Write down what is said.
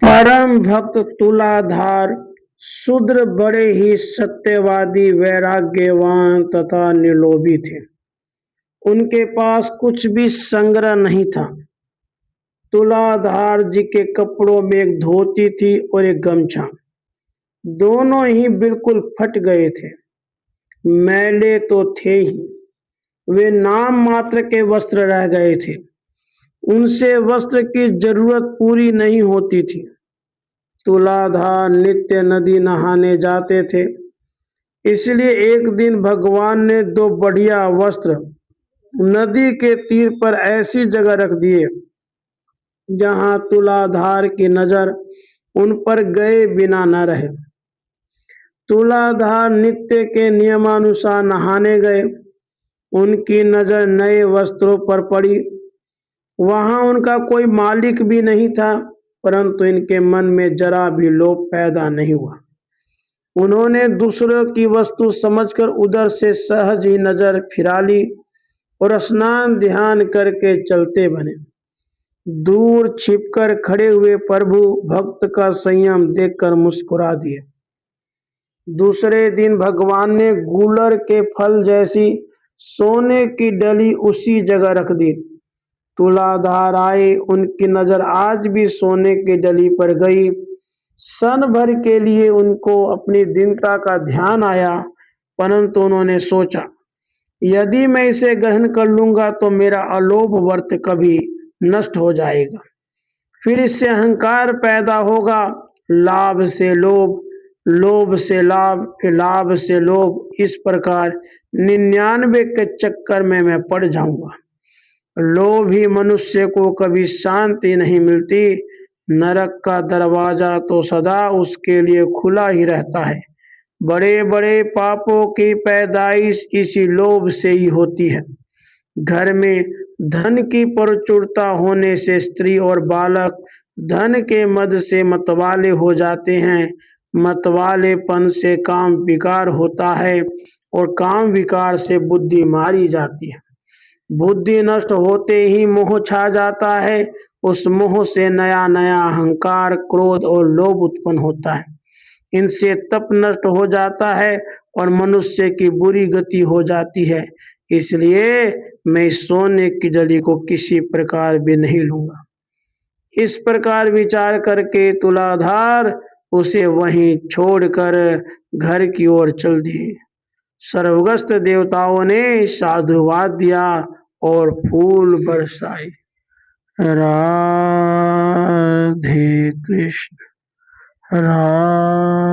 परम भक्त तुलाधार शूद्र बड़े ही सत्यवादी वैराग्यवान तथा निर्लोभी थे। उनके पास कुछ भी संग्रह नहीं था। तुलाधार जी के कपड़ों में एक धोती थी और एक गमछा, दोनों ही बिल्कुल फट गए थे। मैले तो थे ही, वे नाम मात्र के वस्त्र रह गए थे। उनसे वस्त्र की जरूरत पूरी नहीं होती थी। तुलाधार नित्य नदी नहाने जाते थे, इसलिए एक दिन भगवान ने दो बढ़िया वस्त्र नदी के तीर पर ऐसी जगह रख दिए जहां तुलाधार की नजर उन पर गए बिना न रहे। तुलाधार नित्य के नियमानुसार नहाने गए। उनकी नजर नए वस्त्रों पर पड़ी। वहां उनका कोई मालिक भी नहीं था, परंतु इनके मन में जरा भी लोभ पैदा नहीं हुआ। उन्होंने दूसरों की वस्तु समझकर उधर से सहज ही नजर फिरा ली और स्नान ध्यान करके चलते बने। दूर छिपकर खड़े हुए प्रभु भक्त का संयम देखकर मुस्कुरा दिए। दूसरे दिन भगवान ने गूलर के फल जैसी सोने की डली उसी जगह रख दी। तुलाधार आए, उनकी नजर आज भी सोने की डली पर गई। क्षण भर के लिए उनको अपनी दीनता का ध्यान आया, परंतु उन्होंने सोचा, यदि मैं इसे ग्रहण कर लूंगा तो मेरा अलोभ व्रत कभी नष्ट हो जाएगा। फिर इससे अहंकार पैदा होगा। लाभ से लोभ, लोभ से लाभ, फिर लाभ से लोभ, इस प्रकार 99 के चक्कर में मैं पड़ जाऊंगा। लोभी मनुष्य को कभी शांति नहीं मिलती। नरक का दरवाजा तो सदा उसके लिए खुला ही रहता है। बड़े बड़े पापों की पैदाइश इसी लोभ से ही होती है। घर में धन की प्रचुरता होने से स्त्री और बालक धन के मद से मतवाले हो जाते हैं। मतवालेपन से काम विकार होता है और काम विकार से बुद्धि मारी जाती है। बुद्धि नष्ट होते ही मोह छा जाता है। उस मोह से नया नया अहंकार, क्रोध और लोभ उत्पन्न होता है। इनसे तप नष्ट हो जाता है और मनुष्य की बुरी गति हो जाती है। इसलिए मैं इस सोने की डली को किसी प्रकार भी नहीं लूंगा। इस प्रकार विचार करके तुलाधार उसे वहीं छोड़कर घर की ओर चल दिए। सर्वगस्त देवताओं ने साधुवाद दिया और फूल बरसाए। राधे कृष्ण, राधे।